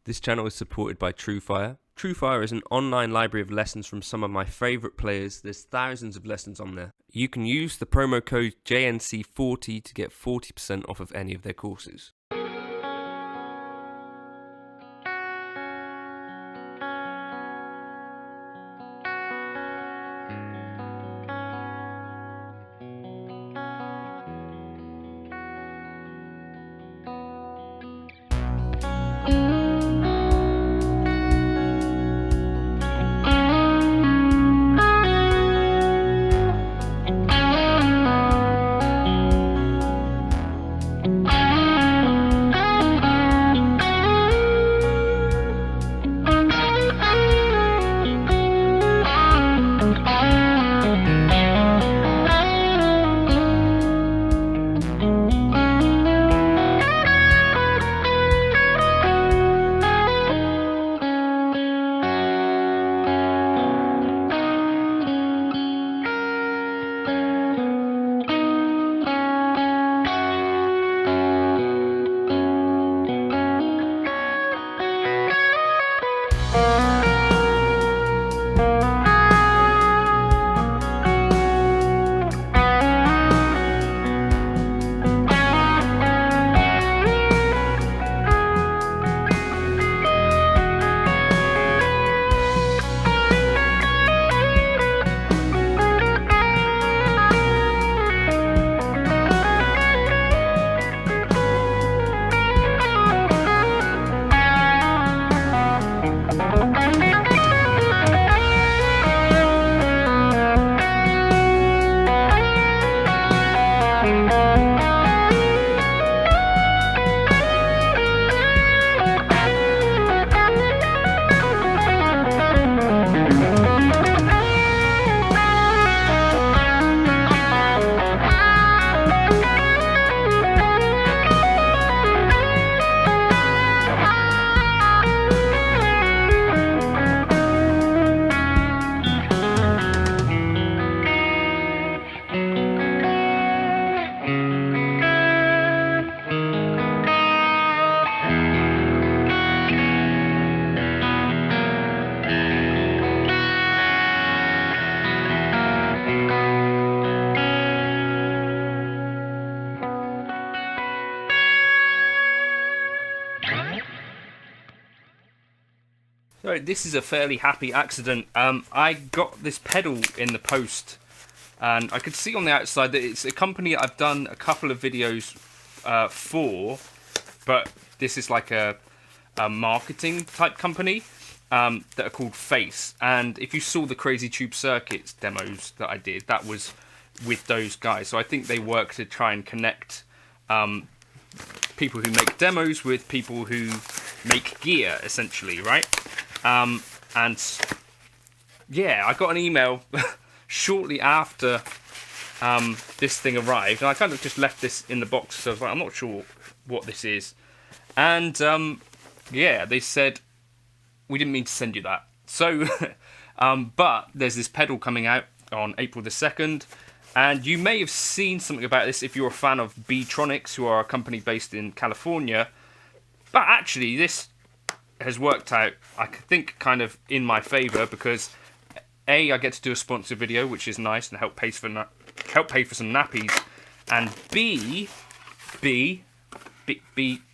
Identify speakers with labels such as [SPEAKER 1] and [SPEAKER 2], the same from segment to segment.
[SPEAKER 1] This channel is supported by TrueFire. TrueFire is an online library of lessons from some of my favourite players. There's thousands of lessons on there. You can use the promo code JNC40 to get 40% off of any of their courses. So this is a fairly happy accident. I got this pedal in the post, and I could see on the outside that it's a company I've done a couple of videos for, but this is like a marketing type company that are called Face. And if you saw the Crazy Tube Circuits demos that I did, that was with those guys. So I think they work to try and connect people who make demos with people who make gear, essentially, right? And yeah, I got an email shortly after this thing arrived, and I kind of just left this in the box, so I was like, I'm not sure what this is. And yeah, they said, we didn't mean to send you that. So, but there's this pedal coming out on April the 2nd, and you may have seen something about this if you're a fan of Beetronics, who are a company based in California. But actually, this has worked out, I think, kind of in my favour, because A, I get to do a sponsored video, which is nice, and help pay for some nappies, and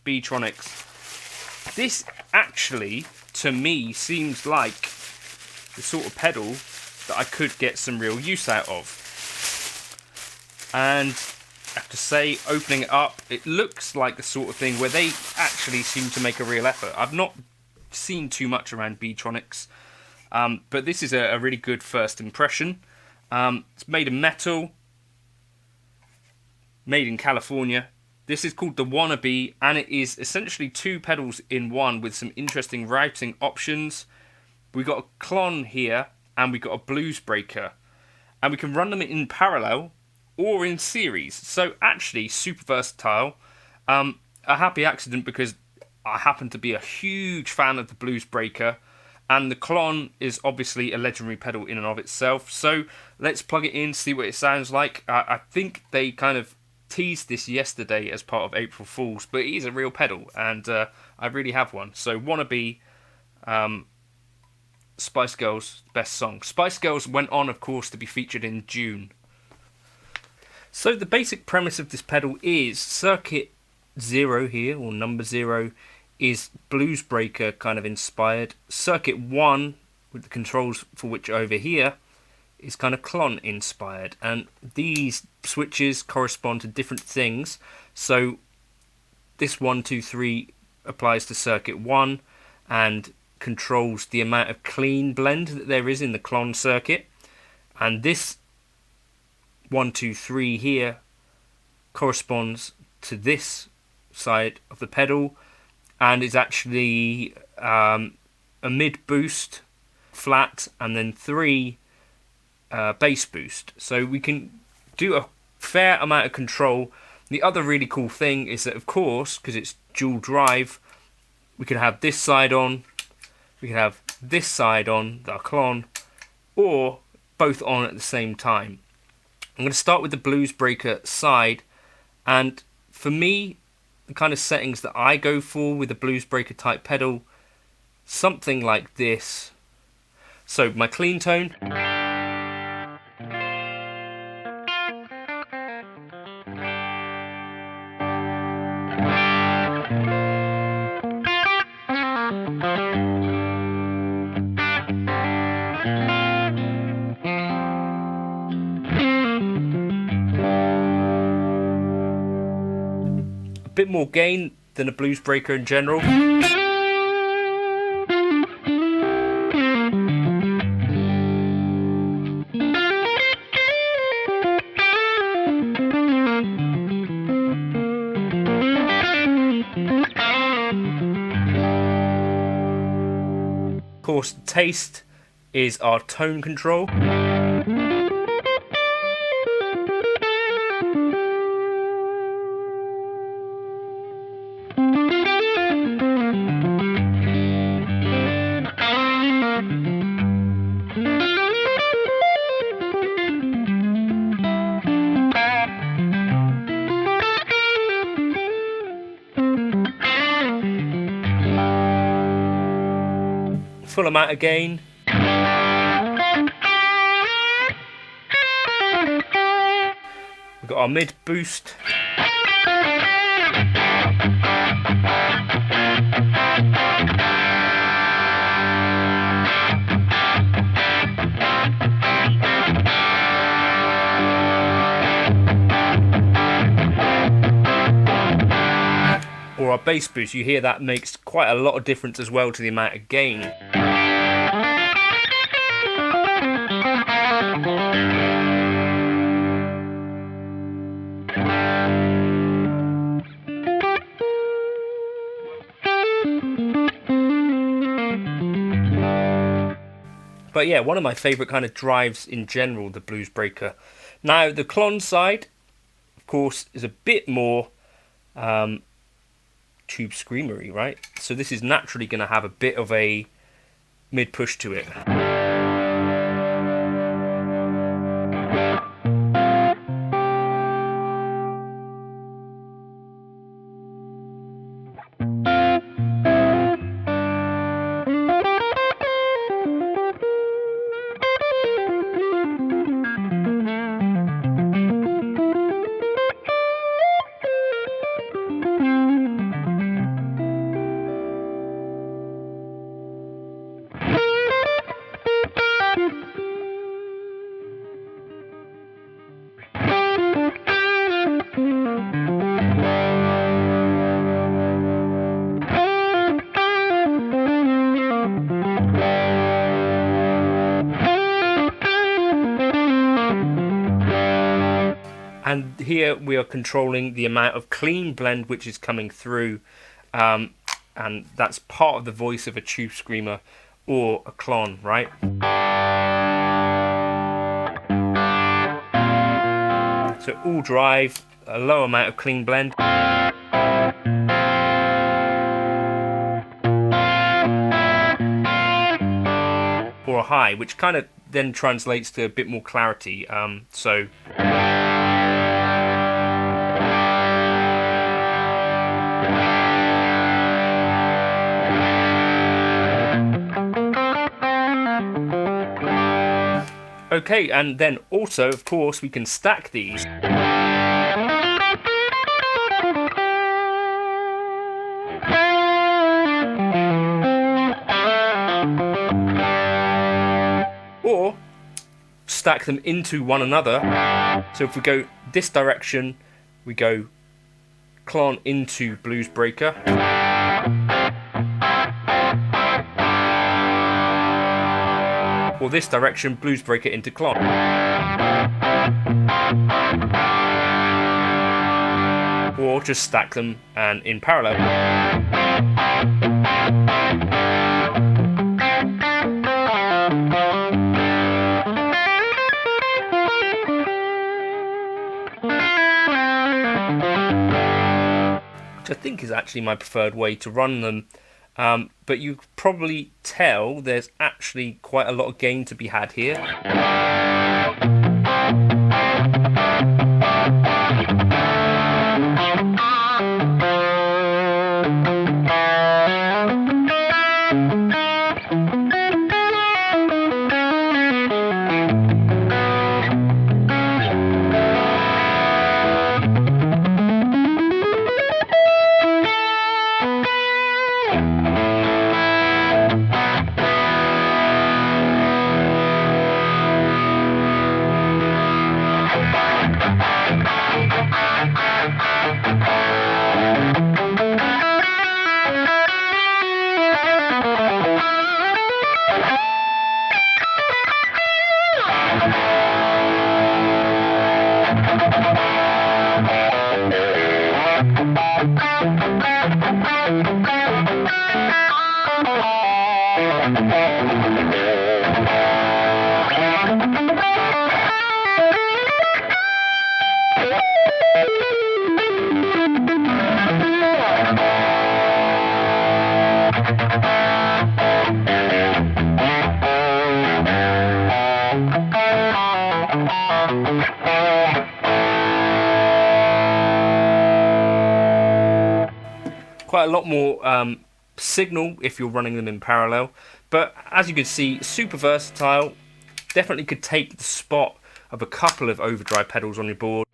[SPEAKER 1] Beetronics. This actually, to me, seems like the sort of pedal that I could get some real use out of. And I have to say, opening it up, it looks like the sort of thing where they actually seem to make a real effort. I've not seen too much around Beetronics, but this is a really good first impression. It's made of metal, made in California. This is called the WannaBee, and it is essentially two pedals in one with some interesting routing options. We've got a Klon here, and we've got a Bluesbreaker, and we can run them in parallel or in series. So actually super versatile. A happy accident because I happen to be a huge fan of the Bluesbreaker, and the Klon is obviously a legendary pedal in and of itself. So let's plug it in, see what it sounds like. I think they kind of teased this yesterday as part of April Fool's, but it is a real pedal, and I really have one. So WannaBee, Spice Girls' best song. Spice Girls went on, of course, to be featured in June. So the basic premise of this pedal is circuit 0 here, or number 0, is Bluesbreaker kind of inspired. Circuit 1, with the controls for which are over here, is kind of Klon inspired. And these switches correspond to different things. So this 1, 2, 3 applies to circuit 1 and controls the amount of clean blend that there is in the Klon circuit. And this 1, 2, 3 here corresponds to this side of the pedal and is actually a mid boost, flat, and then 3 bass boost. So we can do a fair amount of control. The other really cool thing is that, of course, because it's dual drive, we can have this side on, we can have this side on, the Klon, or both on at the same time. I'm going to start with the Bluesbreaker side, and for me, the kind of settings that I go for with a Bluesbreaker type pedal, something like this. So my clean tone, a bit more gain than a Bluesbreaker in general. Of course, the taste is our tone control. Full amount of gain. We've got our mid boost. Or our bass boost. You hear that makes quite a lot of difference as well to the amount of gain. But yeah, one of my favourite kind of drives in general, the Bluesbreaker. Now, the Klon side, of course, is a bit more tube screamery, right? So this is naturally going to have a bit of a mid-push to it. And here we are controlling the amount of clean blend which is coming through, and that's part of the voice of a tube screamer or a Klon, right? So all drive, a low amount of clean blend. Or a high, which kind of then translates to a bit more clarity. So Okay, and then also, of course, we can stack these. Or stack them into one another. So if we go this direction, we go Klon into Bluesbreaker. Or this direction, Bluesbreaker into Klon. Or just stack them and in parallel. Which I think is actually my preferred way to run them. But you probably tell there's actually quite a lot of gain to be had here. Quite a lot more signal if you're running them in parallel, but as you can see, super versatile. Definitely could take the spot of a couple of overdrive pedals on your board.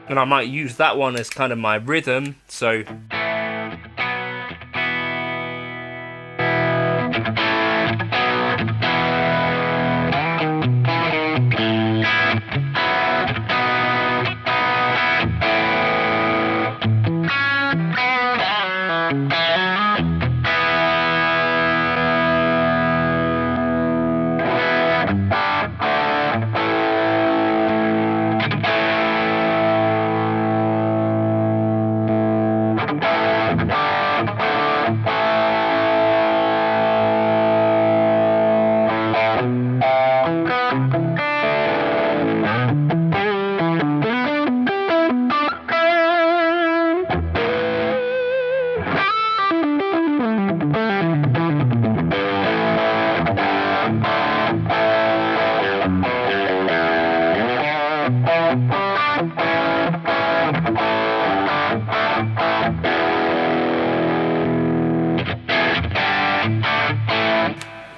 [SPEAKER 1] And I might use that one as kind of my rhythm, so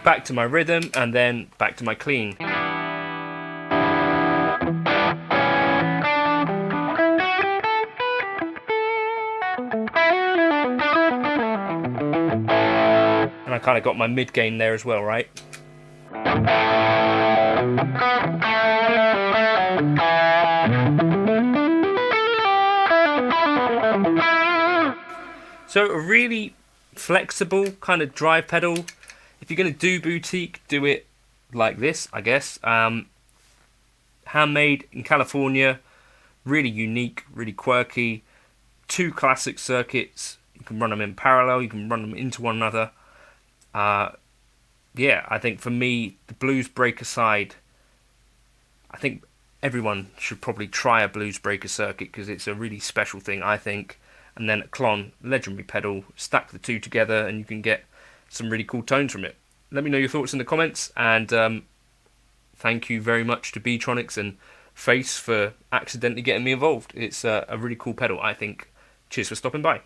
[SPEAKER 1] back to my rhythm and then back to my clean. And I kind of got my mid gain there as well, right? So a really flexible kind of drive pedal. If you're going to do boutique, do it like this, I guess. Handmade in California, really unique, really quirky. 2 classic circuits. You can run them in parallel, you can run them into one another. yeah, I think for me, the Bluesbreaker side, I think everyone should probably try a Bluesbreaker circuit because it's a really special thing, I think. And then a Klon, legendary pedal, stack the two together and you can get some really cool tones from it. Let me know your thoughts in the comments, and thank you very much to Beetronics and Face for accidentally getting me involved. It's a really cool pedal, I think. Cheers for stopping by.